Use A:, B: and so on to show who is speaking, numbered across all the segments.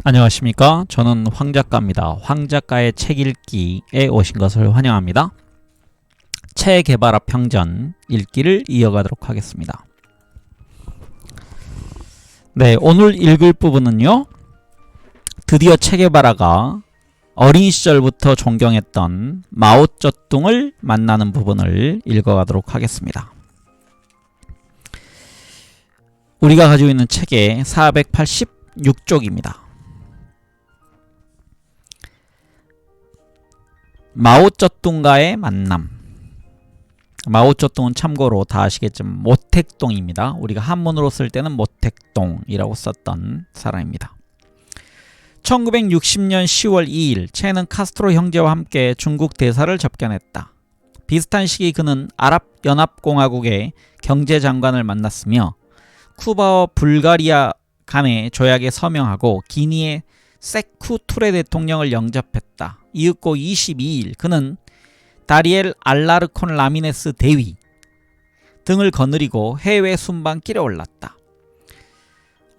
A: 안녕하십니까. 저는 황작가입니다. 황작가의 책 읽기에 오신 것을 환영합니다. 체게바라 평전 읽기를 이어가도록 하겠습니다. 네, 오늘 읽을 부분은요, 드디어 체게바라가 어린 시절부터 존경했던 마오쩌둥을 만나는 부분을 읽어가도록 하겠습니다. 우리가 가지고 있는 책의 486쪽입니다. 마오쩌둥과의 만남. 마오쩌둥은 참고로 다 아시겠지만 모택동입니다. 우리가 한문으로 쓸 때는 모택동이라고 썼던 사람입니다. 1960년 10월 2일 체는 카스트로 형제와 함께 중국 대사를 접견했다. 비슷한 시기 그는 아랍연합공화국의 경제장관을 만났으며 쿠바와 불가리아 간의 조약에 서명하고 기니의 세쿠 투레 대통령을 영접했다. 이윽고 22일 그는 다리엘 알라르콘 라미네스 대위 등을 거느리고 해외 순방길에 올랐다.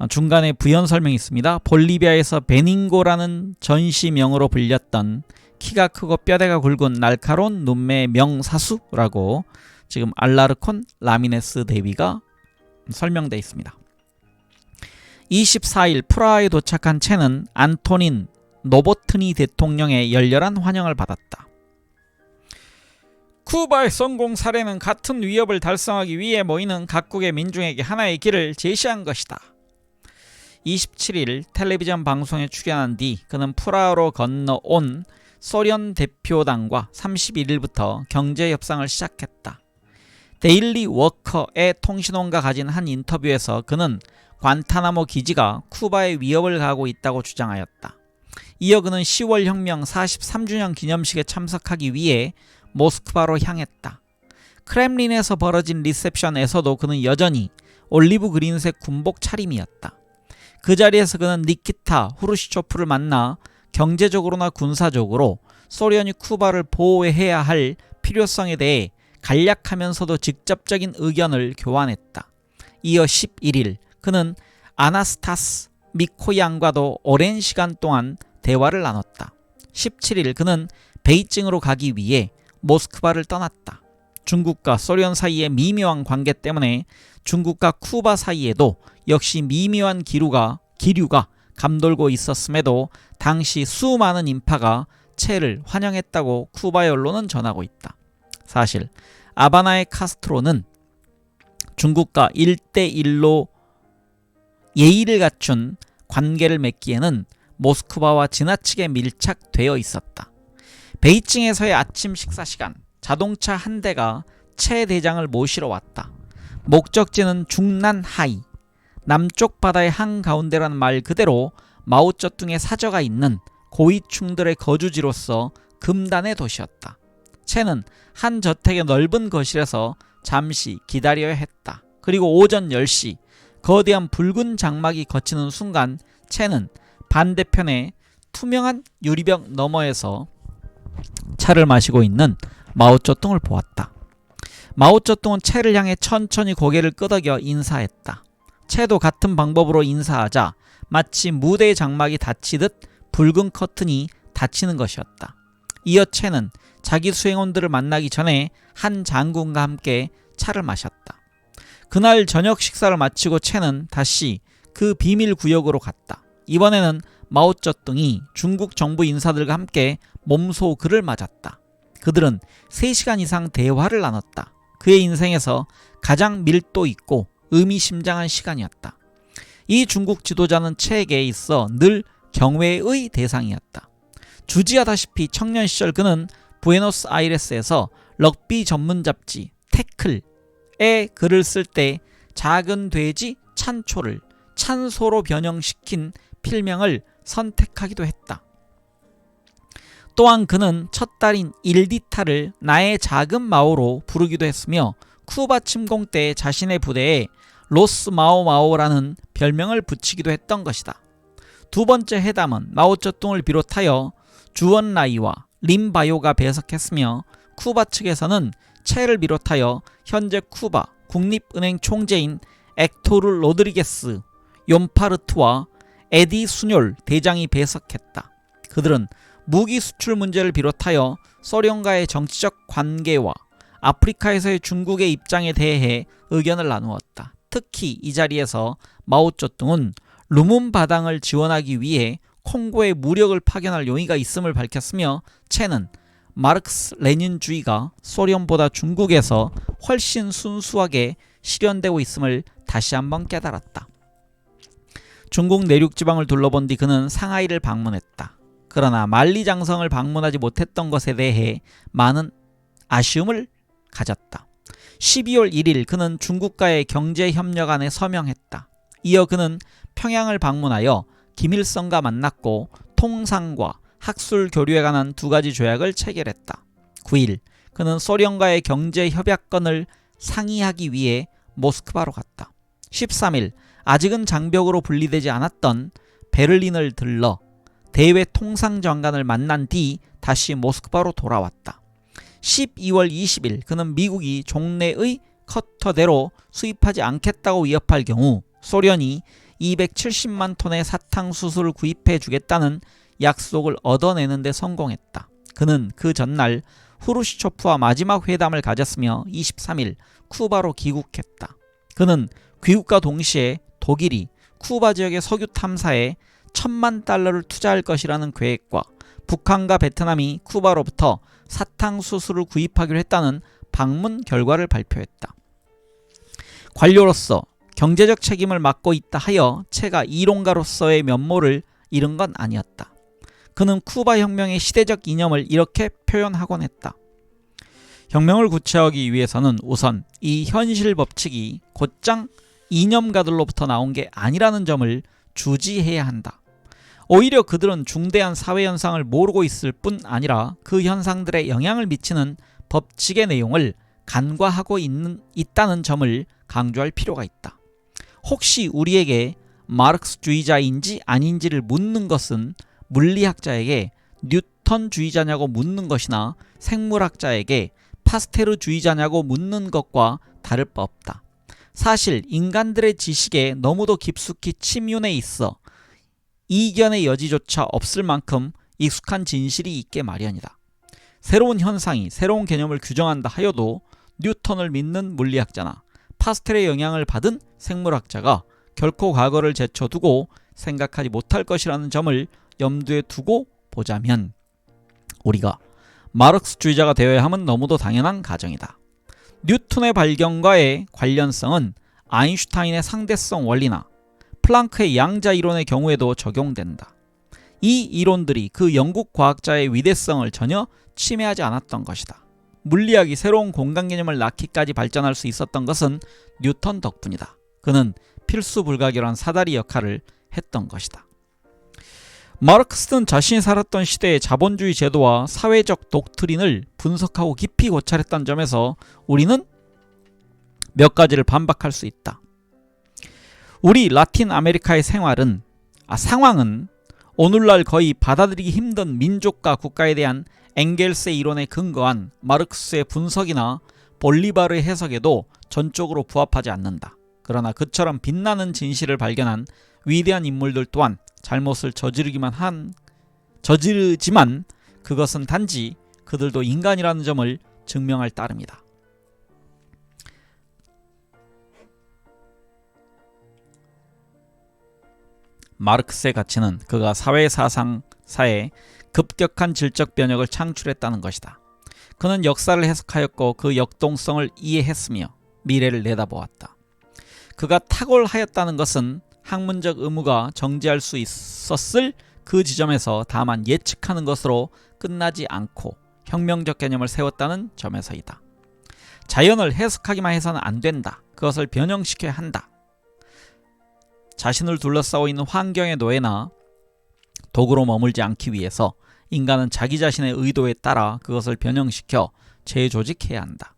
A: 중간에 부연 설명이 있습니다. 볼리비아에서 베닝고라는 전시명으로 불렸던 키가 크고 뼈대가 굵은 날카로운 눈매의 명사수라고 지금 알라르콘 라미네스 대위가 설명되어 있습니다. 24일 프라하에 도착한 체는 안토닌 노보트니 대통령의 열렬한 환영을 받았다. 쿠바의 성공 사례는 같은 위협을 달성하기 위해 모이는 각국의 민중에게 하나의 길을 제시한 것이다. 27일 텔레비전 방송에 출연한 뒤 그는 프라하로 건너온 소련 대표단과 31일부터 경제 협상을 시작했다. 데일리 워커의 통신원과 가진 한 인터뷰에서 그는 관타나모 기지가 쿠바에 위협을 가하고 있다고 주장하였다. 이어 그는 10월 혁명 43주년 기념식에 참석하기 위해 모스크바로 향했다. 크렘린에서 벌어진 리셉션에서도 그는 여전히 올리브 그린색 군복 차림이었다. 그 자리에서 그는 니키타 후르시초프를 만나 경제적으로나 군사적으로 소련이 쿠바를 보호해야 할 필요성에 대해 간략하면서도 직접적인 의견을 교환했다. 이어 11일 그는 아나스타스 미코양과도 오랜 시간 동안 대화를 나눴다. 17일 그는 베이징으로 가기 위해 모스크바를 떠났다. 중국과 소련 사이의 미묘한 관계 때문에 중국과 쿠바 사이에도 역시 미묘한 기류가 감돌고 있었음에도 당시 수많은 인파가 체를 환영했다고 쿠바의 언론은 전하고 있다. 사실 아바나의 카스트로는 중국과 1대1로 예의를 갖춘 관계를 맺기에는 모스크바와 지나치게 밀착되어 있었다. 베이징에서의 아침 식사 시간, 자동차 한 대가 체 대장을 모시러 왔다. 목적지는 중난하이, 남쪽 바다의 한가운데라는 말 그대로 마오쩌둥의 사저가 있는 고위층들의 거주지로서 금단의 도시였다. 체는 한 저택의 넓은 거실에서 잠시 기다려야 했다. 그리고 오전 10시 거대한 붉은 장막이 거치는 순간 체는 반대편의 투명한 유리벽 너머에서 차를 마시고 있는 마오쩌둥을 보았다. 마오쩌둥은 체를 향해 천천히 고개를 끄덕여 인사했다. 체도 같은 방법으로 인사하자 마치 무대의 장막이 닫히듯 붉은 커튼이 닫히는 것이었다. 이어 체는 자기 수행원들을 만나기 전에 한 장군과 함께 차를 마셨다. 그날 저녁 식사를 마치고 체는 다시 그 비밀 구역으로 갔다. 이번에는 마오쩌둥이 중국 정부 인사들과 함께 몸소 그를 맞았다. 그들은 3시간 이상 대화를 나눴다. 그의 인생에서 가장 밀도 있고 의미심장한 시간이었다. 이 중국 지도자는 체에게 있어 늘 경외의 대상이었다. 주지하다시피 청년 시절 그는 부에노스아이레스에서 럭비 전문 잡지 태클에 글을 쓸 때 작은 돼지 찬초를 찬소로 변형시킨 필명을 선택하기도 했다. 또한 그는 첫 딸인 일디타를 나의 작은 마오로 부르기도 했으며 쿠바 침공 때 자신의 부대에 로스 마오마오라는 별명을 붙이기도 했던 것이다. 두 번째 회담은 마오쩌둥을 비롯하여 주언라이와 림바요가 배석했으며 쿠바 측에서는 체를 비롯하여 현재 쿠바 국립은행 총재인 액토르 로드리게스 욤파르트와 에디 수뇰 대장이 배석했다. 그들은 무기 수출 문제를 비롯하여 소련과의 정치적 관계와 아프리카에서의 중국의 입장에 대해 의견을 나누었다. 특히 이 자리에서 마오쩌둥은 루문바당을 지원하기 위해 콩고에 무력을 파견할 용의가 있음을 밝혔으며 체는 마르크스 레닌주의가 소련보다 중국에서 훨씬 순수하게 실현되고 있음을 다시 한번 깨달았다. 중국 내륙지방을 둘러본 뒤 그는 상하이를 방문했다. 그러나 만리장성을 방문하지 못했던 것에 대해 많은 아쉬움을 가졌다. 12월 1일 그는 중국과의 경제협력안에 서명했다. 이어 그는 평양을 방문하여 김일성과 만났고 통상과 학술 교류에 관한 2가지 조약을 체결했다. 9일 그는 소련과의 경제협약건을 상의하기 위해 모스크바로 갔다. 13일 아직은 장벽으로 분리되지 않았던 베를린을 들러 대외 통상장관을 만난 뒤 다시 모스크바로 돌아왔다. 12월 20일 그는 미국이 종래의 커터대로 수입하지 않겠다고 위협할 경우 소련이 270만 톤의 사탕수수를 구입해 주겠다는 약속을 얻어내는 데 성공했다. 그는 그 전날 후르시초프와 마지막 회담을 가졌으며 23일 쿠바로 귀국했다. 그는 귀국과 동시에 독일이 쿠바 지역의 석유 탐사에 $10,000,000를 투자할 것이라는 계획과 북한과 베트남이 쿠바로부터 사탕수수를 구입하기로 했다는 방문 결과를 발표했다. 관료로서 경제적 책임을 맡고 있다 하여 체가 이론가로서의 면모를 잃은 건 아니었다. 그는 쿠바 혁명의 시대적 이념을 이렇게 표현하곤 했다. 혁명을 구체화하기 위해서는 우선 이 현실 법칙이 곧장 이념가들로부터 나온 게 아니라는 점을 주지해야 한다. 오히려 그들은 중대한 사회현상을 모르고 있을 뿐 아니라 그 현상들에 영향을 미치는 법칙의 내용을 간과하고 있다는 점을 강조할 필요가 있다. 혹시 우리에게 마르크스주의자인지 아닌지를 묻는 것은 물리학자에게 뉴턴주의자냐고 묻는 것이나 생물학자에게 파스테르주의자냐고 묻는 것과 다를 바 없다. 사실 인간들의 지식에 너무도 깊숙이 침윤해 있어 이견의 여지조차 없을 만큼 익숙한 진실이 있게 마련이다. 새로운 현상이 새로운 개념을 규정한다 하여도 뉴턴을 믿는 물리학자나 파스텔의 영향을 받은 생물학자가 결코 과거를 제쳐두고 생각하지 못할 것이라는 점을 염두에 두고 보자면 우리가 마르크스주의자가 되어야 함은 너무도 당연한 가정이다. 뉴턴의 발견과의 관련성은 아인슈타인의 상대성 원리나 플랑크의 양자 이론의 경우에도 적용된다. 이 이론들이 그 영국 과학자의 위대성을 전혀 침해하지 않았던 것이다. 물리학이 새로운 공간 개념을 낳기까지 발전할 수 있었던 것은 뉴턴 덕분이다. 그는 필수 불가결한 사다리 역할을 했던 것이다. 마르크스는 자신이 살았던 시대의 자본주의 제도와 사회적 독트린을 분석하고 깊이 고찰했던 점에서 우리는 몇 가지를 반박할 수 있다. 우리 라틴 아메리카의 상황은 오늘날 거의 받아들이기 힘든 민족과 국가에 대한 엥겔스의 이론에 근거한 마르크스의 분석이나 볼리바르의 해석에도 전적으로 부합하지 않는다. 그러나 그처럼 빛나는 진실을 발견한 위대한 인물들 또한 잘못을 저지르지만 그것은 단지 그들도 인간이라는 점을 증명할 따름이다. 마르크스의 가치는 그가 사회사상사에 급격한 질적 변혁을 창출했다는 것이다. 그는 역사를 해석하였고 그 역동성을 이해했으며 미래를 내다보았다. 그가 탁월하였다는 것은 학문적 의무가 정지할 수 있었을 그 지점에서 다만 예측하는 것으로 끝나지 않고 혁명적 개념을 세웠다는 점에서이다. 자연을 해석하기만 해서는 안 된다. 그것을 변형시켜야 한다. 자신을 둘러싸고 있는 환경의 노예나 도구로 머물지 않기 위해서 인간은 자기 자신의 의도에 따라 그것을 변형시켜 재조직해야 한다.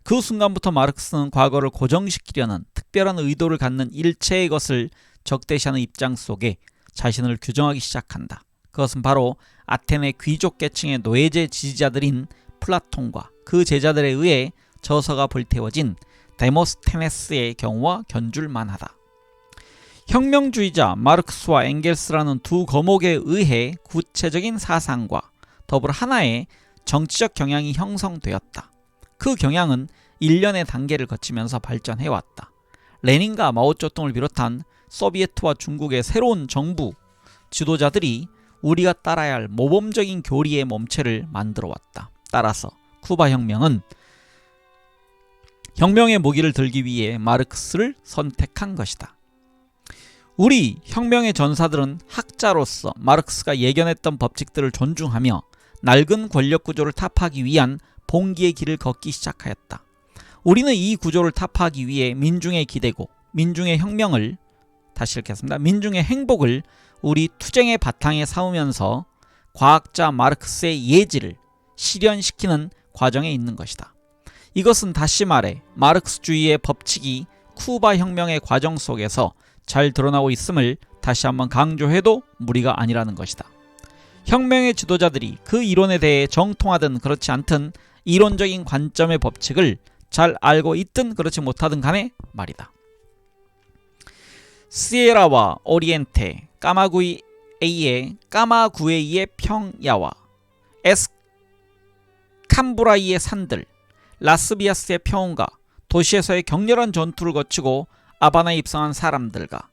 A: 그 순간부터 마르크스는 과거를 고정시키려는 특별한 의도를 갖는 일체의 것을 적대시하는 입장 속에 자신을 규정하기 시작한다. 그것은 바로 아테네 귀족 계층의 노예제 지지자들인 플라톤과 그 제자들에 의해 저서가 불태워진 데모스테네스의 경우와 견줄만하다. 혁명주의자 마르크스와 엥겔스라는 두 거목에 의해 구체적인 사상과 더불어 하나의 정치적 경향이 형성되었다. 그 경향은 일련의 단계를 거치면서 발전해왔다. 레닌과 마오쩌둥을 비롯한 소비에트와 중국의 새로운 정부 지도자들이 우리가 따라야 할 모범적인 교리의 몸체를 만들어왔다. 따라서 쿠바 혁명은 혁명의 무기를 들기 위해 마르크스를 선택한 것이다. 우리 혁명의 전사들은 학자로서 마르크스가 예견했던 법칙들을 존중하며 낡은 권력 구조를 타파하기 위한 봉기의 길을 걷기 시작하였다. 우리는 이 구조를 타파하기 위해 민중의 기대고 민중의 혁명을 다시 읽겠습니다. 민중의 행복을 우리 투쟁의 바탕에 삼으면서 과학자 마르크스의 예지를 실현시키는 과정에 있는 것이다. 이것은 다시 말해 마르크스주의의 법칙이 쿠바 혁명의 과정 속에서 잘 드러나고 있음을 다시 한번 강조해도 무리가 아니라는 것이다. 혁명의 지도자들이 그 이론에 대해 정통하든 그렇지 않든 이론적인 관점의 법칙을 잘 알고 있든 그렇지 못하든 간에 말이다. 시에라와 오리엔테, 까마구에이의 평야와 에스캄브라이의 산들, 라스비아스의 평원과 도시에서의 격렬한 전투를 거치고 아바나에 입성한 사람들과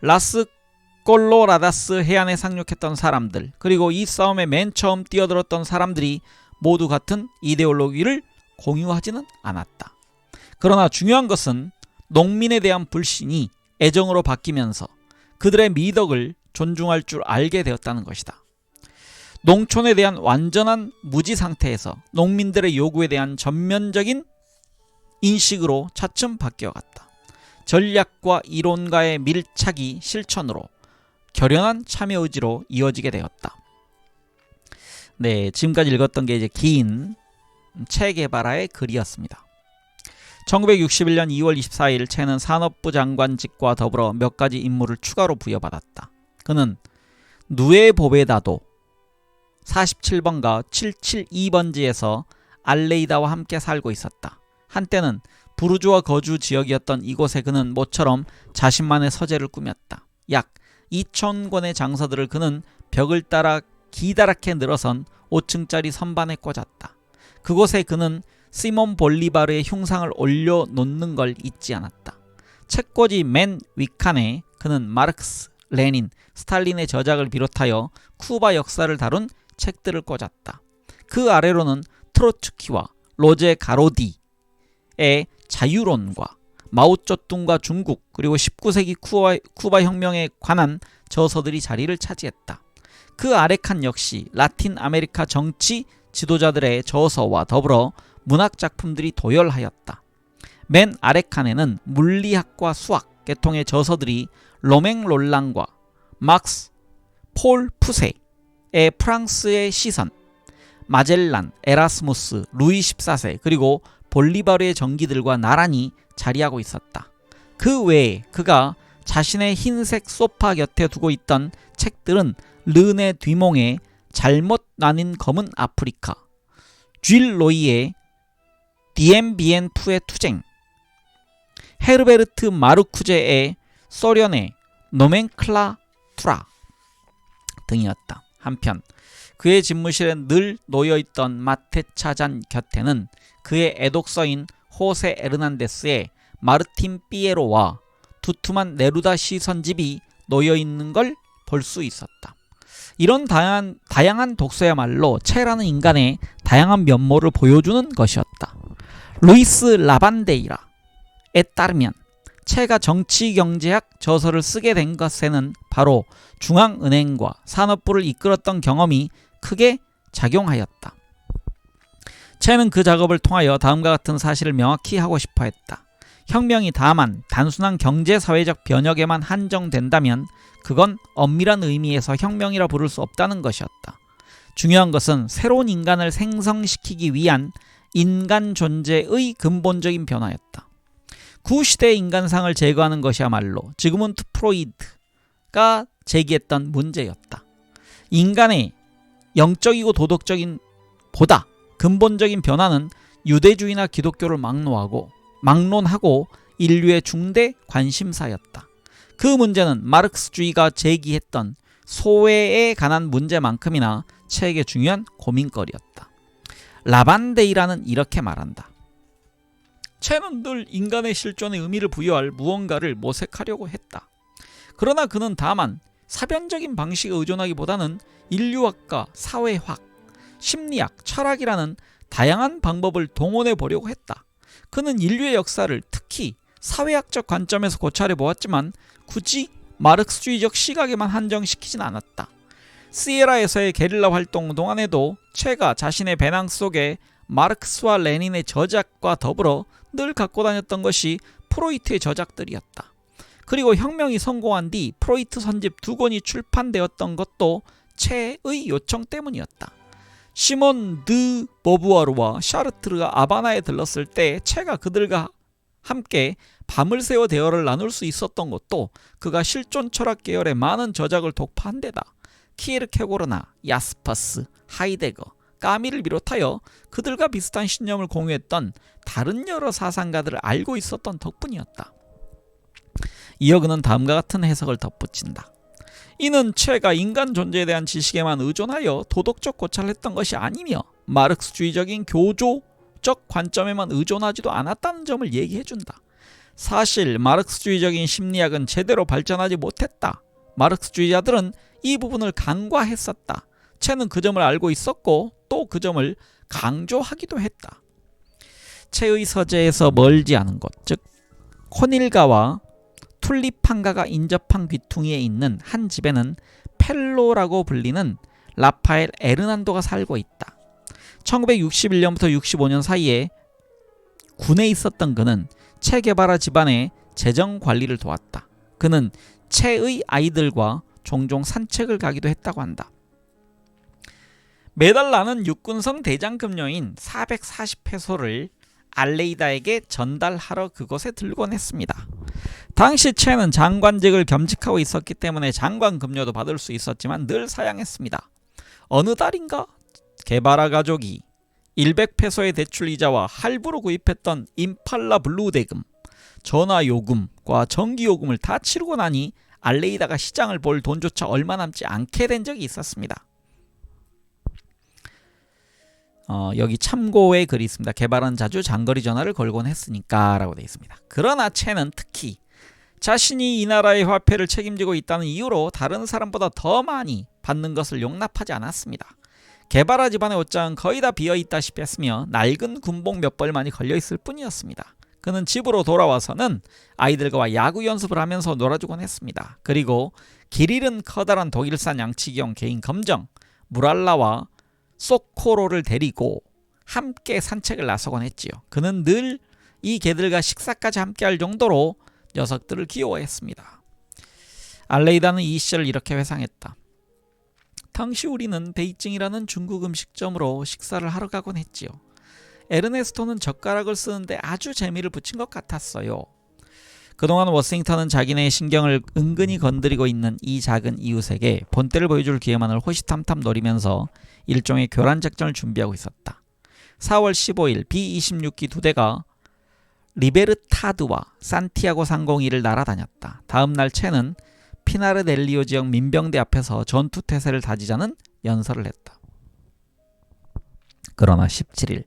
A: 라스콜로라다스 해안에 상륙했던 사람들, 그리고 이 싸움에 맨 처음 뛰어들었던 사람들이 모두 같은 이데올로기를 공유하지는 않았다. 그러나 중요한 것은 농민에 대한 불신이 애정으로 바뀌면서 그들의 미덕을 존중할 줄 알게 되었다는 것이다. 농촌에 대한 완전한 무지 상태에서 농민들의 요구에 대한 전면적인 인식으로 차츰 바뀌어갔다. 전략과 이론가의 밀착이 실천으로 결연한 참여 의지로 이어지게 되었다. 네, 지금까지 읽었던 게 이제 긴 체 게바라의 글이었습니다. 1961년 2월 24일 체는 산업부 장관직과 더불어 몇 가지 임무를 추가로 부여받았다. 그는 누에보베다도 47번가 772번지에서 알레이다와 함께 살고 있었다. 한때는 부르주아 거주 지역이었던 이곳에 그는 모처럼 자신만의 서재를 꾸몄다. 약 2,000권의 장서들을 그는 벽을 따라 기다랗게 늘어선 5층짜리 선반에 꽂았다. 그곳에 그는 시몬 볼리바르의 흉상을 올려놓는 걸 잊지 않았다. 책꽂이 맨 윗칸에 그는 마르크스, 레닌, 스탈린의 저작을 비롯하여 쿠바 역사를 다룬 책들을 꽂았다. 그 아래로는 트로츠키와 로제 가로디의 자유론과 마오쩌둥과 중국, 그리고 19세기 쿠바 혁명에 관한 저서들이 자리를 차지했다. 그 아래 칸 역시 라틴 아메리카 정치 지도자들의 저서와 더불어 문학 작품들이 도열하였다. 맨 아래 칸에는 물리학과 수학 계통의 저서들이 로맹 롤랑과 막스 폴 푸세의 프랑스의 시선, 마젤란, 에라스무스, 루이 14세, 그리고 볼리바르의 전기들과 나란히 자리하고 있었다. 그 외에 그가 자신의 흰색 소파 곁에 두고 있던 책들은 르네 뒤몽의 잘못 나뉜 검은 아프리카, 쥘 로이의 디엠비엔프의 투쟁, 헤르베르트 마르쿠제의 소련의 노멘클라투라 등이었다. 한편 그의 집무실에 늘 놓여있던 마테차잔 곁에는 그의 애독서인 호세 에르난데스의 마르틴 피에로와 두툼한 네루다 시선집이 놓여있는 걸 볼 수 있었다. 이런 다양한 독서야말로 체라는 인간의 다양한 면모를 보여주는 것이었다. 루이스 라반데이라에 따르면 체가 정치경제학 저서를 쓰게 된 것에는 바로 중앙은행과 산업부를 이끌었던 경험이 크게 작용하였다. 체는 그 작업을 통하여 다음과 같은 사실을 명확히 하고 싶어 했다. 혁명이 다만 단순한 경제사회적 변혁에만 한정된다면 그건 엄밀한 의미에서 혁명이라 부를 수 없다는 것이었다. 중요한 것은 새로운 인간을 생성시키기 위한 인간 존재의 근본적인 변화였다. 구시대의 인간상을 제거하는 것이야말로 지그문트 프로이드가 제기했던 문제였다. 인간의 영적이고 도덕적인 보다 근본적인 변화는 유대주의나 기독교를 막론하고 인류의 중대 관심사였다. 그 문제는 마르크스주의가 제기했던 소외에 관한 문제만큼이나 책의 중요한 고민거리였다. 라반데이라는 이렇게 말한다. 채는 늘 인간의 실존에 의미를 부여할 무언가를 모색하려고 했다. 그러나 그는 다만 사변적인 방식에 의존하기보다는 인류학과 사회학, 심리학, 철학이라는 다양한 방법을 동원해 보려고 했다. 그는 인류의 역사를 특히 사회학적 관점에서 고찰해 보았지만 굳이 마르크스주의적 시각에만 한정시키진 않았다. 시에라에서의 게릴라 활동 동안에도 채가 자신의 배낭 속에 마르크스와 레닌의 저작과 더불어 늘 갖고 다녔던 것이 프로이트의 저작들이었다. 그리고 혁명이 성공한 뒤 프로이트 선집 2권이 출판되었던 것도 채의 요청 때문이었다. 시몬 드 보부아르와 샤르트르가 아바나에 들렀을 때 채가 그들과 함께 밤을 새워 대화를 나눌 수 있었던 것도 그가 실존 철학 계열의 많은 저작을 독파한 데다 키에르케고르나 야스퍼스, 하이데거, 까미를 비롯하여 그들과 비슷한 신념을 공유했던 다른 여러 사상가들을 알고 있었던 덕분이었다. 이어 그는 다음과 같은 해석을 덧붙인다. 이는 채가 인간 존재에 대한 지식에만 의존하여 도덕적 고찰을 했던 것이 아니며 마르크스주의적인 교조적 관점에만 의존하지도 않았다는 점을 얘기해준다. 사실 마르크스주의적인 심리학은 제대로 발전하지 못했다. 마르크스주의자들은 이 부분을 간과했었다. 채는 그 점을 알고 있었고 또 그 점을 강조하기도 했다. 채의 서재에서 멀지 않은 곳, 즉 코닐가와 툴리판가가 인접한 귀퉁이에 있는 한 집에는 펠로라고 불리는 라파엘 에르난도가 살고 있다. 1961년부터 65년 사이에 군에 있었던 그는 채 게바라 집안의 재정 관리를 도왔다. 그는 채의 아이들과 종종 산책을 가기도 했다고 한다. 매달 나는 육군성 대장 급료인 440페소를 알레이다에게 전달하러 그곳에 들곤 했습니다. 당시 채는 장관직을 겸직하고 있었기 때문에 장관 급료도 받을 수 있었지만 늘 사양했습니다. 어느 달인가 게바라 가족이 100페소의 대출 이자와 할부로 구입했던 임팔라 블루 대금, 전화 요금과 전기 요금을 다 치르고 나니 알레이다가 시장을 볼 돈조차 얼마 남지 않게 된 적이 있었습니다. 여기 참고의 글이 있습니다. 게바라는 자주 장거리 전화를 걸곤 했으니까 라고 되어 있습니다. 그러나 채는 특히 자신이 이 나라의 화폐를 책임지고 있다는 이유로 다른 사람보다 더 많이 받는 것을 용납하지 않았습니다. 게바라 집안의 옷장은 거의 다 비어있다시피 했으며 낡은 군복 몇 벌만이 걸려있을 뿐이었습니다. 그는 집으로 돌아와서는 아이들과 야구 연습을 하면서 놀아주곤 했습니다. 그리고 길 잃은 커다란 독일산 양치기용 개인 검정 무랄라와 소코로를 데리고 함께 산책을 나서곤 했지요. 그는 늘 이 개들과 식사까지 함께 할 정도로 녀석들을 귀여워했습니다. 알레이다는 이 시절을 이렇게 회상했다. 당시 우리는 베이징이라는 중국 음식점으로 식사를 하러 가곤 했지요. 에르네스토는 젓가락을 쓰는데 아주 재미를 붙인 것 같았어요. 그동안 워싱턴은 자기네의 신경을 은근히 건드리고 있는 이 작은 이웃에게 본때를 보여줄 기회만을 호시탐탐 노리면서 일종의 교란 작전을 준비하고 있었다. 4월 15일 B-26기 2대가 리베르타드와 산티아고 상공이를 날아다녔다. 다음날 채는 피나르델리오 지역 민병대 앞에서 전투태세를 다지자는 연설을 했다. 그러나 17일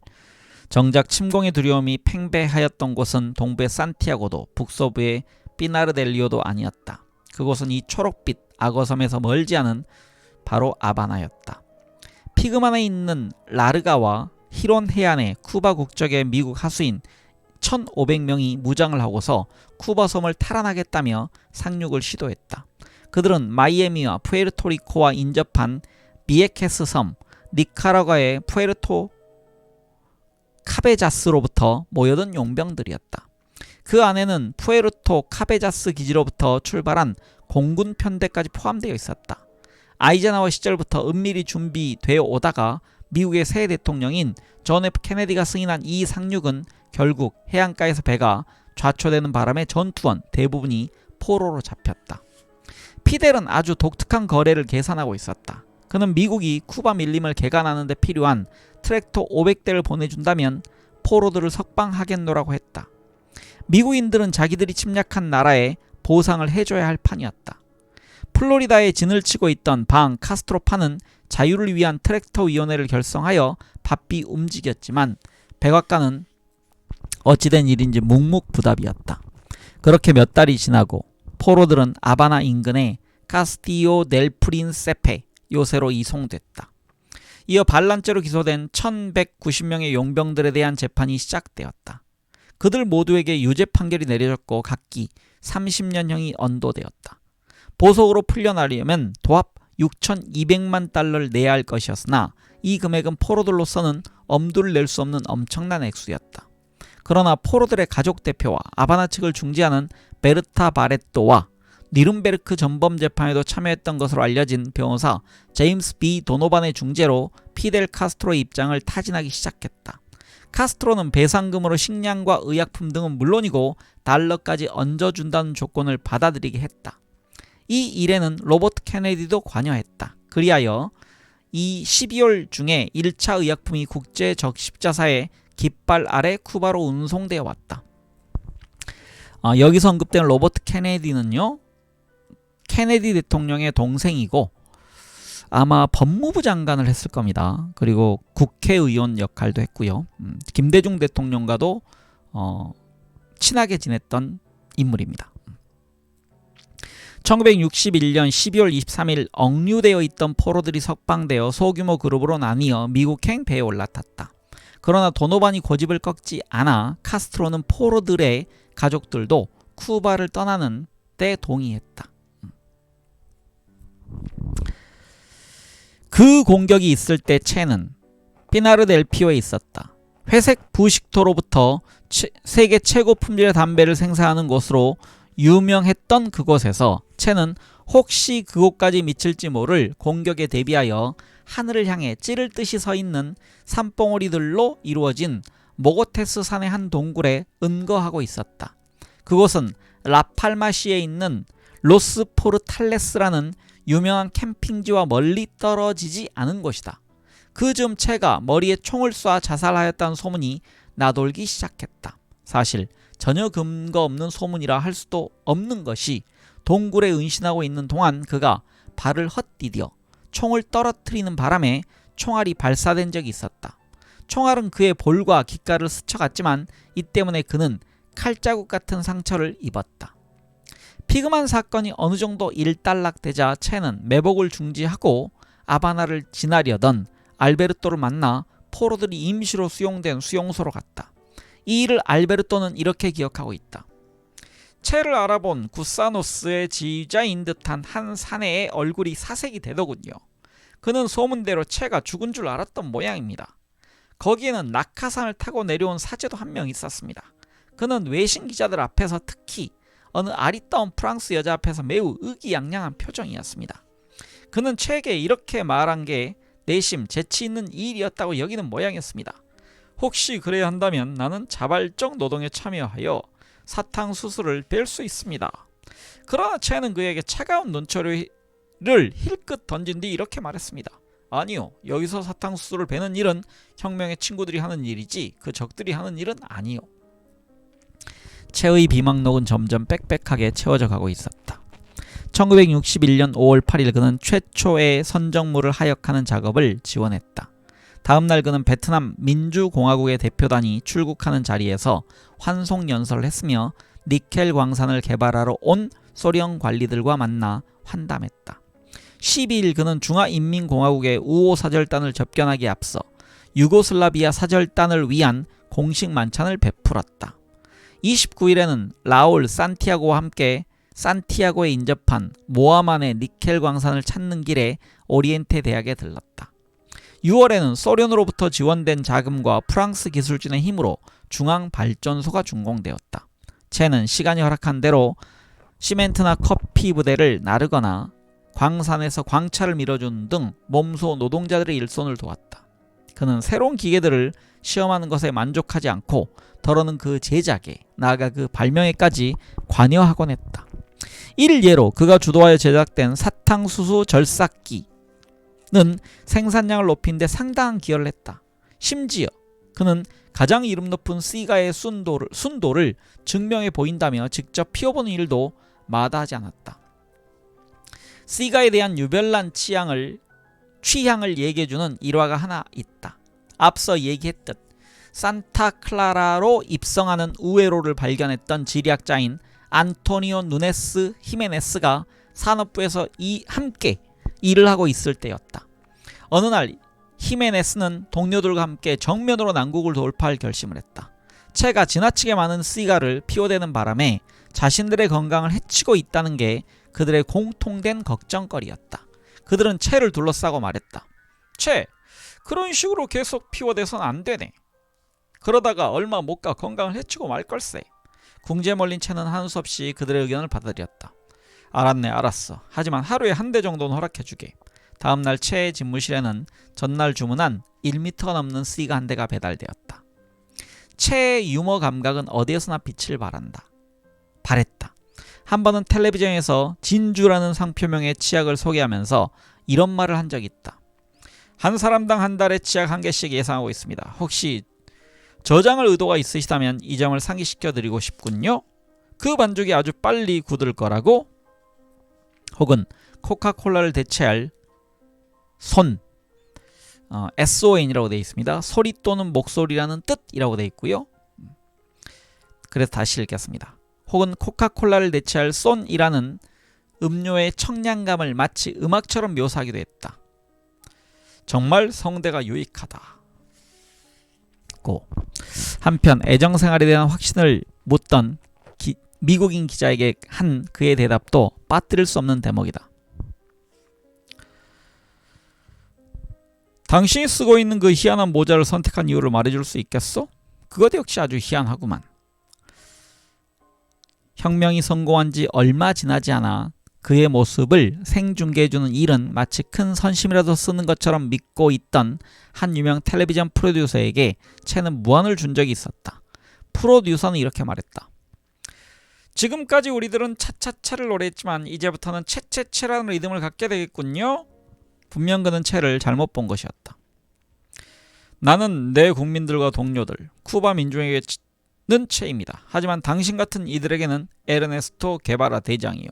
A: 정작 침공의 두려움이 팽배하였던 곳은 동부의 산티아고도 북서부의 피나르델리오도 아니었다. 그곳은 이 초록빛 악어섬에서 멀지 않은 바로 아바나였다. 피그만에 있는 라르가와 히론 해안의 쿠바 국적의 미국 하수인 1,500명이 무장을 하고서 쿠바 섬을 탈환하겠다며 상륙을 시도했다. 그들은 마이애미와 푸에르토리코와 인접한 비에케스 섬, 니카라과의 푸에르토 카베자스로부터 모여든 용병들이었다. 그 안에는 푸에르토 카베자스 기지로부터 출발한 공군 편대까지 포함되어 있었다. 아이젠하워 시절부터 은밀히 준비되어 오다가 미국의 새 대통령인 존 F 케네디가 승인한 이 상륙은 결국 해안가에서 배가 좌초되는 바람에 전투원 대부분이 포로로 잡혔다. 피델은 아주 독특한 거래를 계산하고 있었다. 그는 미국이 쿠바 밀림을 개간하는 데 필요한 트랙터 500대를 보내준다면 포로들을 석방하겠노라고 했다. 미국인들은 자기들이 침략한 나라에 보상을 해줘야 할 판이었다. 플로리다에 진을 치고 있던 방 카스트로파는 자유를 위한 트랙터 위원회를 결성하여 바삐 움직였지만 백악관은 어찌된 일인지 묵묵부답이었다. 그렇게 몇 달이 지나고 포로들은 아바나 인근의 카스티오 델 프린세페 요새로 이송됐다. 이어 반란죄로 기소된 1190명의 용병들에 대한 재판이 시작되었다. 그들 모두에게 유죄 판결이 내려졌고 각기 30년형이 언도되었다. 보석으로 풀려나려면 도합 6,200만 달러를 내야 할 것이었으나 이 금액은 포로들로서는 엄두를 낼 수 없는 엄청난 액수였다. 그러나 포로들의 가족 대표와 아바나 측을 중재하는 베르타 바레토와 니른베르크 전범 재판에도 참여했던 것으로 알려진 변호사 제임스 B 도노반의 중재로 피델 카스트로의 입장을 타진하기 시작했다. 카스트로는 배상금으로 식량과 의약품 등은 물론이고 달러까지 얹어준다는 조건을 받아들이게 했다. 이 일에는 로버트 케네디도 관여했다. 그리하여 이 12월 중에 1차 의약품이 국제 적십자사의 깃발 아래 쿠바로 운송되어 왔다. 여기서 언급된 로버트 케네디는요, 케네디 대통령의 동생이고 아마 법무부 장관을 했을 겁니다. 그리고 국회의원 역할도 했고요. 김대중 대통령과도 친하게 지냈던 인물입니다. 1961년 12월 23일 억류되어 있던 포로들이 석방되어 소규모 그룹으로 나뉘어 미국행 배에 올라탔다. 그러나 도노반이 고집을 꺾지 않아 카스트로는 포로들의 가족들도 쿠바를 떠나는 데 동의했다. 그 공격이 있을 때 체는 피나르델피오에 있었다. 회색 부식토로부터 세계 최고 품질의 담배를 생산하는 곳으로 유명했던 그곳에서 체는 혹시 그곳까지 미칠지 모를 공격에 대비하여 하늘을 향해 찌를 듯이 서 있는 산봉우리들로 이루어진 모고테스 산의 한 동굴에 은거하고 있었다. 그곳은 라팔마시에 있는 로스포르탈레스라는 유명한 캠핑지와 멀리 떨어지지 않은 곳이다. 그 즈음 체가 머리에 총을 쏴 자살하였다는 소문이 나돌기 시작했다. 사실 전혀 근거 없는 소문이라 할 수도 없는 것이 동굴에 은신하고 있는 동안 그가 발을 헛디뎌 총을 떨어뜨리는 바람에 총알이 발사된 적이 있었다. 총알은 그의 볼과 귓가를 스쳐갔지만 이 때문에 그는 칼자국 같은 상처를 입었다. 피그만 사건이 어느 정도 일단락되자 체는 매복을 중지하고 아바나를 지나려던 알베르토를 만나 포로들이 임시로 수용된 수용소로 갔다. 이 일을 알베르토는 이렇게 기억하고 있다. 체를 알아본 구사노스의 지휘자인 듯한 한 사내의 얼굴이 사색이 되더군요. 그는 소문대로 체가 죽은 줄 알았던 모양입니다. 거기에는 낙하산을 타고 내려온 사제도 한 명 있었습니다. 그는 외신 기자들 앞에서 특히 어느 아리따운 프랑스 여자 앞에서 매우 의기양양한 표정이었습니다. 그는 체에게 이렇게 말한 게 내심 재치 있는 일이었다고 여기는 모양이었습니다. 혹시 그래야 한다면 나는 자발적 노동에 참여하여 사탕수수를 뺄 수 있습니다. 그러나 체는 그에게 차가운 눈초리를 힐끗 던진 뒤 이렇게 말했습니다. 아니요, 여기서 사탕수수를 베는 일은 혁명의 친구들이 하는 일이지 그 적들이 하는 일은 아니요. 체의 비망록은 점점 빽빽하게 채워져 가고 있었다. 1961년 5월 8일 그는 최초의 선정물을 하역하는 작업을 지원했다. 다음날 그는 베트남 민주공화국의 대표단이 출국하는 자리에서 환송연설을 했으며 니켈 광산을 개발하러 온 소련 관리들과 만나 환담했다. 12일 그는 중화인민공화국의 우호 사절단을 접견하기에 앞서 유고슬라비아 사절단을 위한 공식 만찬을 베풀었다. 29일에는 라울 산티아고와 함께 산티아고에 인접한 모아만의 니켈 광산을 찾는 길에 오리엔테 대학에 들렀다. 6월에는 소련으로부터 지원된 자금과 프랑스 기술진의 힘으로 중앙발전소가 준공되었다. 체는 시간이 허락한 대로 시멘트나 커피 부대를 나르거나 광산에서 광차를 밀어주는 등 몸소 노동자들의 일손을 도왔다. 그는 새로운 기계들을 시험하는 것에 만족하지 않고 더러는 그 제작에 나아가 그 발명에까지 관여하곤 했다. 이를 예로 그가 주도하여 제작된 사탕수수 절삭기는 생산량을 높이는 데 상당한 기여를 했다. 심지어 그는 가장 이름 높은 시가의 순도를 증명해 보인다며 직접 피워보는 일도 마다하지 않았다. C가에 대한 유별난 취향을 얘기해주는 일화가 하나 있다. 앞서 얘기했듯 산타클라라로 입성하는 우에로를 발견했던 지리학자인 안토니오 누네스 히메네스가 산업부에서 함께 일을 하고 있을 때였다. 어느 날 히메네스는 동료들과 함께 정면으로 난국을 돌파할 결심을 했다. 채가 지나치게 많은 시가를 피워대는 바람에 자신들의 건강을 해치고 있다는 게 그들의 공통된 걱정거리였다. 그들은 채를 둘러싸고 말했다. 채, 그런 식으로 계속 피워대선 안 되네. 그러다가 얼마 못 가 건강을 해치고 말 걸세. 궁지에 몰린 채는 한 수 없이 그들의 의견을 받아들였다. 알았네, 알았어. 하지만 하루에 한 대 정도는 허락해주게. 다음날 채의 집무실에는 전날 주문한 1m가 넘는 C가 한 대가 배달되었다. 채의 유머 감각은 어디에서나 빛을 발했다. 한 번은 텔레비전에서 진주라는 상표명의 치약을 소개하면서 이런 말을 한 적이 있다. 한 사람당 한 달에 치약 한 개씩 예상하고 있습니다. 혹시 저장할 의도가 있으시다면 이 점을 상기시켜 드리고 싶군요. 그 반죽이 아주 빨리 굳을 거라고. 혹은 코카콜라를 대체할 손, SON이라고 되어 있습니다. 소리 또는 목소리라는 뜻이라고 되어 있고요. 그래서 다시 읽겠습니다. 혹은 코카콜라를 대체할 손이라는 음료의 청량감을 마치 음악처럼 묘사하기도 했다. 정말 성대가 유익하다. 고. 한편 애정생활에 대한 확신을 묻던 미국인 기자에게 한 그의 대답도 빠뜨릴 수 없는 대목이다. 당신이 쓰고 있는 그 희한한 모자를 선택한 이유를 말해줄 수 있겠어? 그것 역시 아주 희한하구만. 혁명이 성공한 지 얼마 지나지 않아 그의 모습을 생중계해주는 일은 마치 큰 선심이라도 쓰는 것처럼 믿고 있던 한 유명 텔레비전 프로듀서에게 채는 무안을 준 적이 있었다. 프로듀서는 이렇게 말했다. 지금까지 우리들은 차차차를 노래했지만 이제부터는 채채채라는 리듬을 갖게 되겠군요. 분명 그는 채를 잘못 본 것이었다. 나는 내 국민들과 동료들, 쿠바 민중에게는 채입니다. 하지만 당신 같은 이들에게는 에르네스토 게바라 대장이요.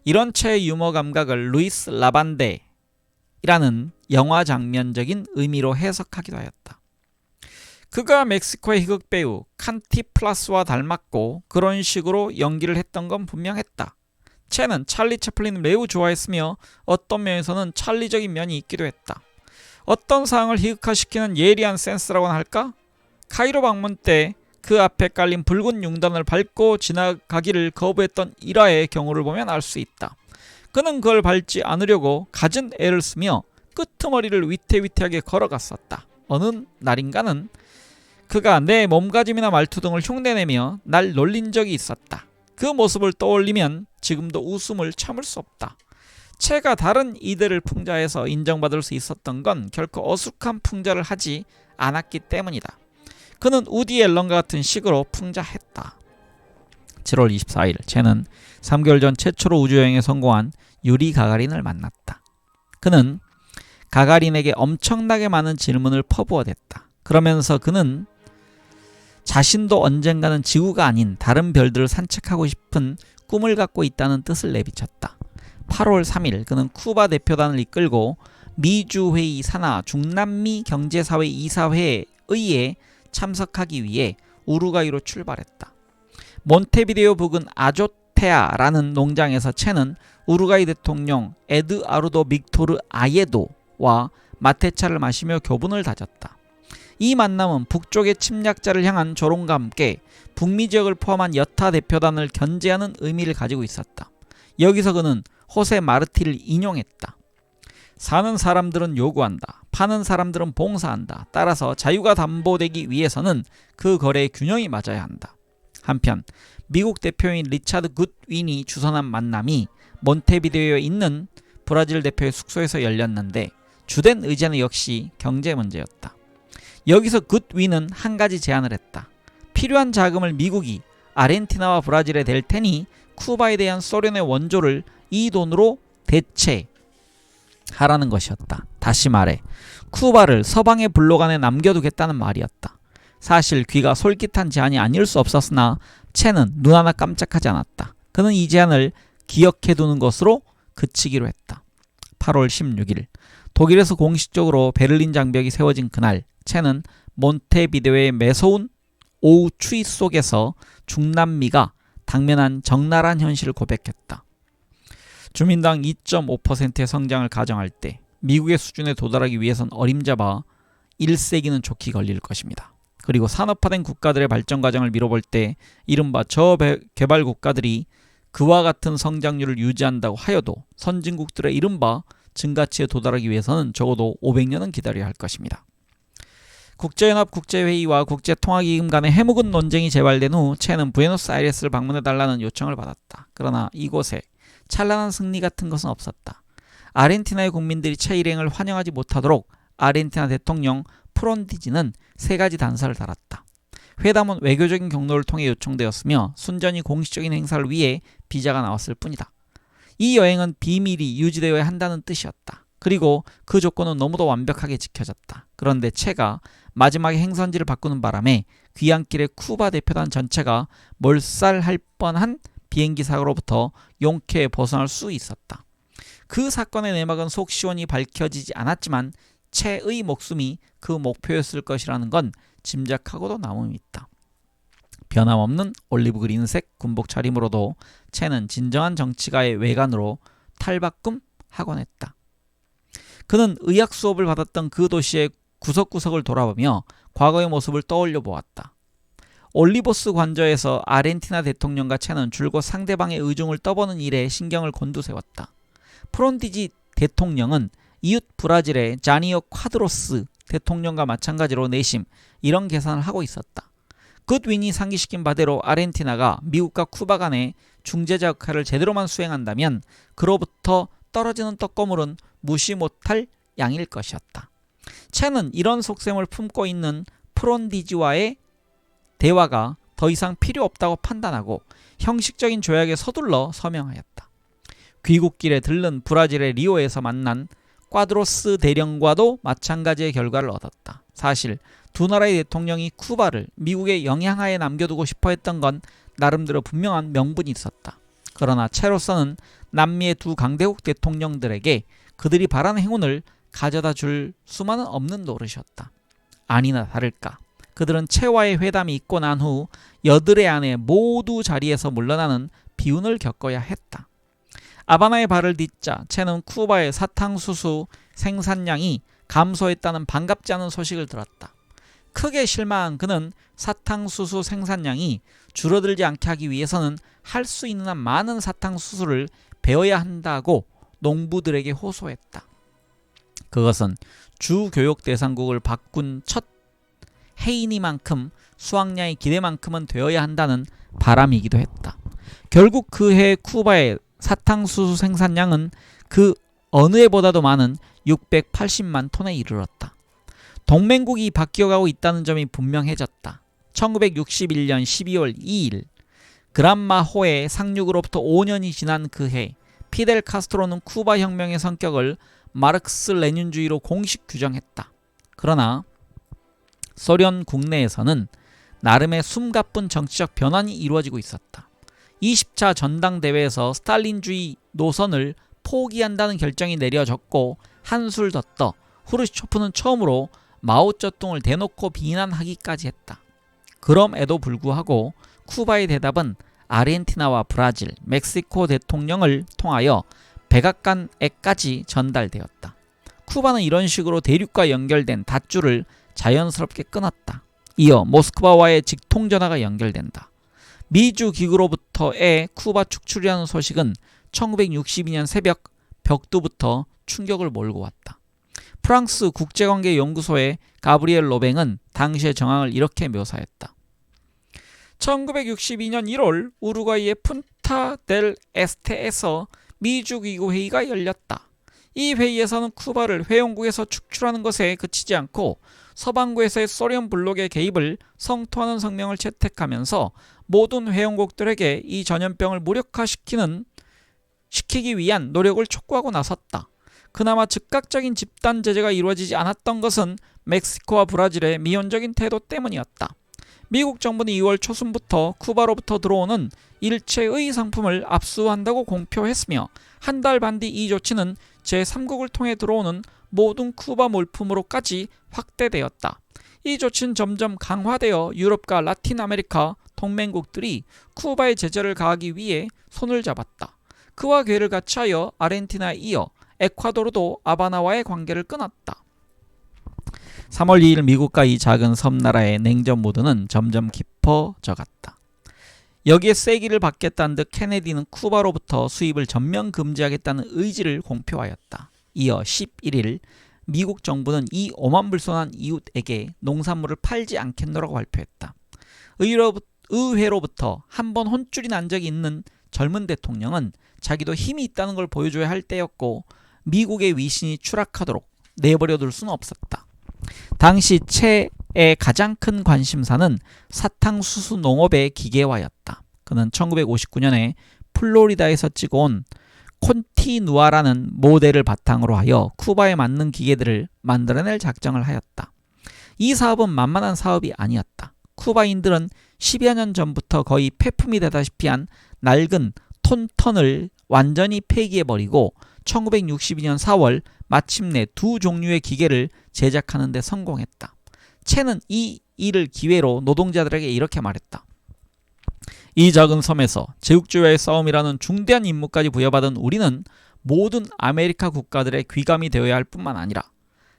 A: 이런 채의 유머 감각을 루이스 라반데라는 영화 장면적인 의미로 해석하기도 하였다. 그가 멕시코의 희극 배우 칸티플라스와 닮았고 그런 식으로 연기를 했던 건 분명했다. 채는 찰리 채플린을 매우 좋아했으며 어떤 면에서는 찰리적인 면이 있기도 했다. 어떤 상황을 희극화시키는 예리한 센스라고나 할까? 카이로 방문 때 그 앞에 깔린 붉은 융단을 밟고 지나가기를 거부했던 일화의 경우를 보면 알 수 있다. 그는 그걸 밟지 않으려고 갖은 애를 쓰며 끄트머리를 위태위태하게 걸어갔었다. 어느 날인가는 그가 내 몸가짐이나 말투 등을 흉내내며 날 놀린 적이 있었다. 그 모습을 떠올리면 지금도 웃음을 참을 수 없다. 채가 다른 이들을 풍자해서 인정받을 수 있었던 건 결코 어숙한 풍자를 하지 않았기 때문이다. 그는 우디 앨런과 같은 식으로 풍자했다. 7월 24일 채는 3개월 전 최초로 우주여행에 성공한 유리 가가린을 만났다. 그는 가가린에게 엄청나게 많은 질문을 퍼부어댔다. 그러면서 그는 자신도 언젠가는 지구가 아닌 다른 별들을 산책하고 싶은 꿈을 갖고 있다는 뜻을 내비쳤다. 8월 3일 그는 쿠바 대표단을 이끌고 미주회의 산하 중남미 경제사회 이사회에 의해 참석하기 위해 우루과이로 출발했다. 몬테비데오 부근 아조테아라는 농장에서 채는 우루과이 대통령 에드아르도 빅토르 아예도와 마테차를 마시며 교분을 다졌다. 이 만남은 북쪽의 침략자를 향한 조롱과 함께 북미 지역을 포함한 여타 대표단을 견제하는 의미를 가지고 있었다. 여기서 그는 호세 마르티를 인용했다. 사는 사람들은 요구한다. 파는 사람들은 봉사한다. 따라서 자유가 담보되기 위해서는 그 거래의 균형이 맞아야 한다. 한편 미국 대표인 리차드 굿윈이 주선한 만남이 몬테비데오에 있는 브라질 대표의 숙소에서 열렸는데 주된 의제는 역시 경제 문제였다. 여기서 굿윈은 한 가지 제안을 했다. 필요한 자금을 미국이 아르헨티나와 브라질에 댈 테니 쿠바에 대한 소련의 원조를 이 돈으로 대체하라는 것이었다. 다시 말해 쿠바를 서방의 블록 안에 남겨두겠다는 말이었다. 사실 귀가 솔깃한 제안이 아닐 수 없었으나 채는 눈 하나 깜짝하지 않았다. 그는 이 제안을 기억해두는 것으로 그치기로 했다. 8월 16일 독일에서 공식적으로 베를린 장벽이 세워진 그날 체는 몬테비데오의 매서운 오후 추위 속에서 중남미가 당면한 적나라한 현실을 고백했다. 주민당 2.5%의 성장을 가정할 때 미국의 수준에 도달하기 위해선 어림잡아 1세기는 좋게 걸릴 것입니다. 그리고 산업화된 국가들의 발전 과정을 미뤄볼 때 이른바 저개발 국가들이 그와 같은 성장률을 유지한다고 하여도 선진국들의 이른바 증가치에 도달하기 위해서는 적어도 500년은 기다려야 할 것입니다. 국제연합 국제회의와 국제통화기금 간의 해묵은 논쟁이 재발된 후 체는 부에노스아이레스를 방문해달라는 요청을 받았다. 그러나 이곳에 찬란한 승리 같은 것은 없었다. 아르헨티나의 국민들이 체 일행을 환영하지 못하도록 아르헨티나 대통령 프론디지는 3가지 단서를 달았다. 회담은 외교적인 경로를 통해 요청되었으며 순전히 공식적인 행사를 위해 비자가 나왔을 뿐이다. 이 여행은 비밀이 유지되어야 한다는 뜻이었다. 그리고 그 조건은 너무도 완벽하게 지켜졌다. 그런데 체가 마지막에 행선지를 바꾸는 바람에 귀향길에 쿠바 대표단 전체가 몰살할 뻔한 비행기 사고로부터 용케 벗어날 수 있었다. 그 사건의 내막은 속 시원히 밝혀지지 않았지만 체의 목숨이 그 목표였을 것이라는 건 짐작하고도 남음이 있다. 변함없는 올리브 그린색 군복 차림으로도 체는 진정한 정치가의 외관으로 탈바꿈하곤 했다. 그는 의학 수업을 받았던 그 도시의 구석구석을 돌아보며 과거의 모습을 떠올려 보았다. 올리보스 관저에서 아르헨티나 대통령과 체는 줄곧 상대방의 의중을 떠보는 일에 신경을 곤두세웠다. 프론디지 대통령은 이웃 브라질의 자니오 콰드로스 대통령과 마찬가지로 내심 이런 계산을 하고 있었다. 굿윈이 상기시킨 바대로 아르헨티나가 미국과 쿠바 간의 중재자 역할을 제대로만 수행한다면 그로부터 떨어지는 떡고물은 무시 못할 양일 것이었다. 체는 이런 속셈을 품고 있는 프론디지와의 대화가 더 이상 필요 없다고 판단하고 형식적인 조약에 서둘러 서명하였다. 귀국길에 들른 브라질의 리오에서 만난 꽈드로스 대령과도 마찬가지의 결과를 얻었다. 사실 두 나라의 대통령이 쿠바를 미국의 영향하에 남겨두고 싶어 했던 건 나름대로 분명한 명분이 있었다. 그러나 체로서는 남미의 두 강대국 대통령들에게 그들이 바라는 행운을 가져다 줄 수만은 없는 노릇이었다. 아니나 다를까 그들은 체와의 회담이 있고 난 후 여드레 안에 모두 자리에서 물러나는 비운을 겪어야 했다. 아바나에 발을 딛자 체는 쿠바의 사탕수수 생산량이 감소했다는 반갑지 않은 소식을 들었다. 크게 실망한 그는 사탕수수 생산량이 줄어들지 않게 하기 위해서는 할 수 있는 한 많은 사탕수수를 베어야 한다고 농부들에게 호소했다. 그것은 주교육 대상국을 바꾼 첫 해이니만큼 수확량의 기대만큼은 되어야 한다는 바람이기도 했다. 결국 그해 쿠바의 사탕수수 생산량은 그 어느 해보다도 많은 680만 톤에 이르렀다. 동맹국이 바뀌어가고 있다는 점이 분명해졌다. 1961년 12월 2일 그란마호의 상륙으로부터 5년이 지난 그해 피델 카스트로는 쿠바 혁명의 성격을 마르크스 레닌주의로 공식 규정했다. 그러나 소련 국내에서는 나름의 숨가쁜 정치적 변환이 이루어지고 있었다. 20차 전당대회에서 스탈린주의 노선을 포기한다는 결정이 내려졌고 한술 더 떠 후르시초프는 처음으로 마오쩌둥을 대놓고 비난하기까지 했다. 그럼에도 불구하고 쿠바의 대답은 아르헨티나와 브라질, 멕시코 대통령을 통하여 백악관에까지 전달되었다. 쿠바는 이런 식으로 대륙과 연결된 닷줄을 자연스럽게 끊었다. 이어 모스크바와의 직통전화가 연결된다. 미주 기구로부터의 쿠바 축출이라는 소식은 1962년 새벽 벽두부터 충격을 몰고 왔다. 프랑스 국제관계연구소의 가브리엘 로뱅은 당시의 정황을 이렇게 묘사했다. 1962년 1월 우루과이의 푼타 델 에스테에서 미주기구 회의가 열렸다. 이 회의에서는 쿠바를 회원국에서 축출하는 것에 그치지 않고 서방구에서의 소련 블록의 개입을 성토하는 성명을 채택하면서 모든 회원국들에게 이 전염병을 무력화시키기 위한 노력을 촉구하고 나섰다. 그나마 즉각적인 집단 제재가 이루어지지 않았던 것은 멕시코와 브라질의 미온적인 태도 때문이었다. 미국 정부는 2월 초순부터 쿠바로부터 들어오는 일체의 상품을 압수한다고 공표했으며 한 달 반 뒤 이 조치는 제3국을 통해 들어오는 모든 쿠바 물품으로까지 확대되었다. 이 조치는 점점 강화되어 유럽과 라틴 아메리카 동맹국들이 쿠바의 제재를 가하기 위해 손을 잡았다. 그와 궤를 같이하여 아르헨티나에 이어 에콰도르도 하바나와의 관계를 끊었다. 3월 2일 미국과 이 작은 섬나라의 냉전 모드는 점점 깊어져 갔다. 여기에 세기를 받겠다는 듯 케네디는 쿠바로부터 수입을 전면 금지하겠다는 의지를 공표하였다. 이어 11일 미국 정부는 이 오만불손한 이웃에게 농산물을 팔지 않겠노라고 발표했다. 의회로부터 한 번 혼쭐이 난 적이 있는 젊은 대통령은 자기도 힘이 있다는 걸 보여줘야 할 때였고 미국의 위신이 추락하도록 내버려둘 수는 없었다. 당시 채의 가장 큰 관심사는 사탕수수 농업의 기계화였다. 그는 1959년에 플로리다에서 찍어온 콘티누아라는 모델을 바탕으로 하여 쿠바에 맞는 기계들을 만들어낼 작정을 하였다. 이 사업은 만만한 사업이 아니었다. 쿠바인들은 10여 년 전부터 거의 폐품이 되다시피 한 낡은 톤턴을 완전히 폐기해버리고 1962년 4월 마침내 두 종류의 기계를 제작하는 데 성공했다. 채는 이 일을 기회로 노동자들에게 이렇게 말했다. 이 작은 섬에서 제국주의와의 싸움이라는 중대한 임무까지 부여받은 우리는 모든 아메리카 국가들의 귀감이 되어야 할 뿐만 아니라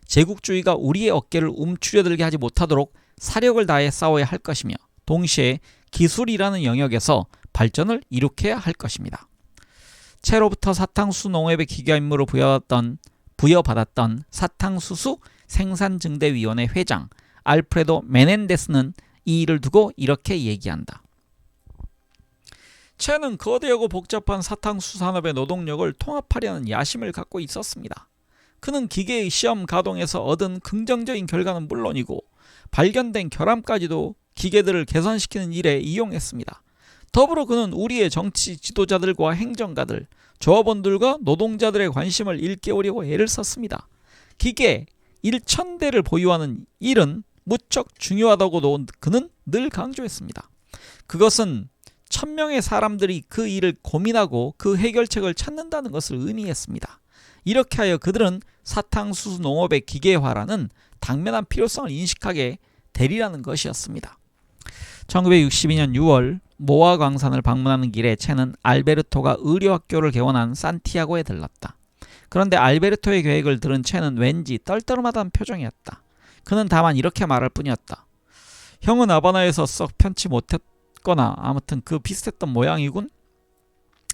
A: 제국주의가 우리의 어깨를 움츠려들게 하지 못하도록 사력을 다해 싸워야 할 것이며 동시에 기술이라는 영역에서 발전을 이룩해야 할 것입니다. 채로부터 사탕수수 농업의 기계화 임무를 부여받았던 사탕수수 생산증대위원회 회장 알프레도 메넨데스는 이 일을 두고 이렇게 얘기한다. 채는 거대하고 복잡한 사탕수수 산업의 노동력을 통합하려는 야심을 갖고 있었습니다. 그는 기계의 시험 가동에서 얻은 긍정적인 결과는 물론이고 발견된 결함까지도 기계들을 개선시키는 일에 이용했습니다. 더불어 그는 우리의 정치 지도자들과 행정가들, 조합원들과 노동자들의 관심을 일깨우려고 애를 썼습니다. 기계 1000대를 보유하는 일은 무척 중요하다고도 그는 늘 강조했습니다. 그것은 1000명의 사람들이 그 일을 고민하고 그 해결책을 찾는다는 것을 의미했습니다. 이렇게 하여 그들은 사탕수수 농업의 기계화라는 당면한 필요성을 인식하게 되리라는 것이었습니다. 1962년 6월 모아 광산을 방문하는 길에 채는 알베르토가 의료학교를 개원한 산티아고에 들렀다. 그런데 알베르토의 계획을 들은 채는 왠지 떨떠름하다는 표정이었다. 그는 다만 이렇게 말할 뿐이었다. 형은 하바나에서 썩 편치 못했거나 아무튼 그 비슷했던 모양이군.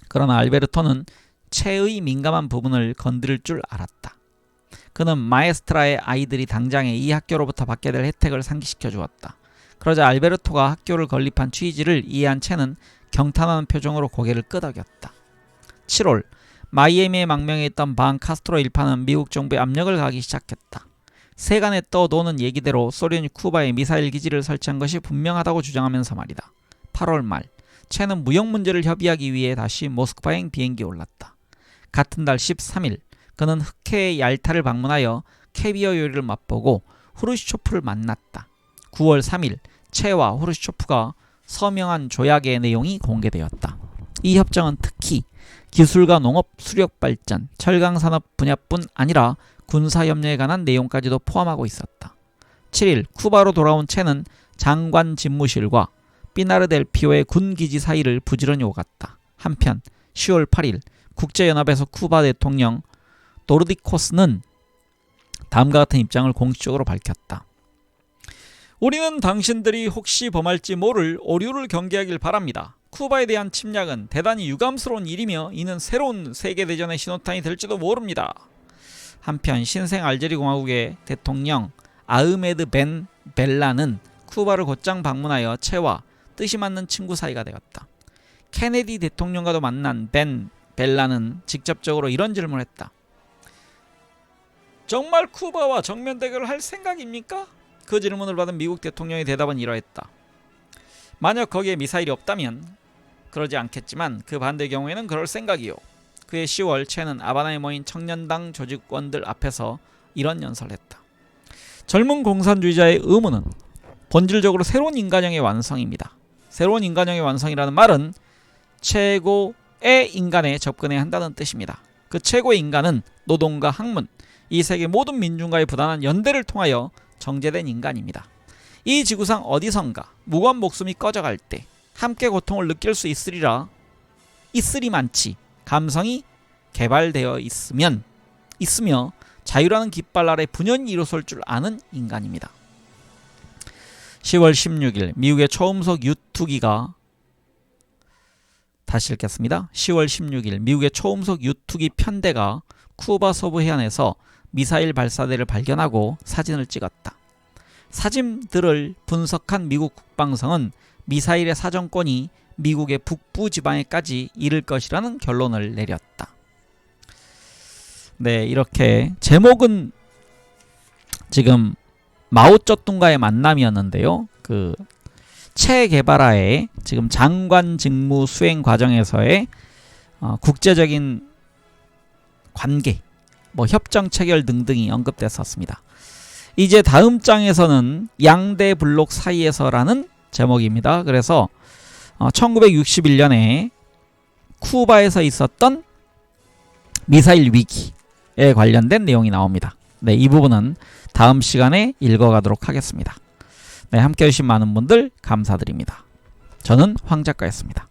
A: 그러나 알베르토는 채의 민감한 부분을 건드릴 줄 알았다. 그는 마에스트라의 아이들이 당장에 이 학교로부터 받게 될 혜택을 상기시켜 주었다. 그러자 알베르토가 학교를 건립한 취지를 이해한 채는 경탄하는 표정으로 고개를 끄덕였다. 7월 마이애미에 망명해 있던 반 카스트로 일파는 미국 정부에 압력을 가하기 시작했다. 세간에 떠도는 얘기대로 소련이 쿠바에 미사일 기지를 설치한 것이 분명하다고 주장하면서 말이다. 8월 말 채는 무역 문제를 협의하기 위해 다시 모스크바행 비행기에 올랐다. 같은 달 13일 그는 흑해의 얄타를 방문하여 캐비어 요리를 맛보고 후르시초프를 만났다. 9월 3일 채와 후르시초프가 서명한 조약의 내용이 공개되었다. 이 협정은 특히 기술과 농업, 수력 발전, 철강산업 분야뿐 아니라 군사협력에 관한 내용까지도 포함하고 있었다. 7일 쿠바로 돌아온 채는 장관 집무실과 피나르델피오의 군기지 사이를 부지런히 오갔다. 한편 10월 8일 국제연합에서 쿠바 대통령 도르디코스는 다음과 같은 입장을 공식적으로 밝혔다. 우리는 당신들이 혹시 범할지 모를 오류를 경계하길 바랍니다. 쿠바에 대한 침략은 대단히 유감스러운 일이며 이는 새로운 세계대전의 신호탄이 될지도 모릅니다. 한편 신생 알제리 공화국의 대통령 아흐메드 벤 벨라는 쿠바를 곧장 방문하여 채와 뜻이 맞는 친구 사이가 되었다. 케네디 대통령과도 만난 벤 벨라는 직접적으로 이런 질문을 했다. 정말 쿠바와 정면 대결을 할 생각입니까? 그 질문을 받은 미국 대통령의 대답은 이러했다. 만약 거기에 미사일이 없다면 그러지 않겠지만 그 반대 경우에는 그럴 생각이요. 그해 10월 채는 하바나에 모인 청년당 조직원들 앞에서 이런 연설을 했다. 젊은 공산주의자의 의무는 본질적으로 새로운 인간형의 완성입니다. 새로운 인간형의 완성이라는 말은 최고의 인간에 접근해야 한다는 뜻입니다. 그 최고의 인간은 노동과 학문, 이 세계 모든 민중과의 부단한 연대를 통하여 정제된 인간입니다. 이 지구상 어디선가 무거운 목숨이 꺼져갈 때 함께 고통을 느낄 수 있으리만치 감성이 개발되어 있으며 자유라는 깃발 아래 분연히 일어설 줄 아는 인간입니다. 10월 16일 미국의 초음속 유투기가 다시 읽겠습니다. 10월 16일 미국의 초음속 유투기 편대가 쿠바 서부 해안에서 미사일 발사대를 발견하고 사진을 찍었다. 사진들을 분석한 미국 국방성은 미사일의 사정권이 미국의 북부 지방에까지 이를 것이라는 결론을 내렸다. 네, 이렇게 제목은 지금 마오쩌둥과의 만남이었는데요. 그 체 게바라의 지금 장관 직무 수행 과정에서의 국제적인 관계, 협정 체결 등등이 언급됐었습니다. 이제 다음 장에서는 양대 블록 사이에서라는 제목입니다. 그래서 1961년에 쿠바에서 있었던 미사일 위기에 관련된 내용이 나옵니다. 네, 이 부분은 다음 시간에 읽어가도록 하겠습니다. 네, 함께 해주신 많은 분들 감사드립니다. 저는 황 작가였습니다.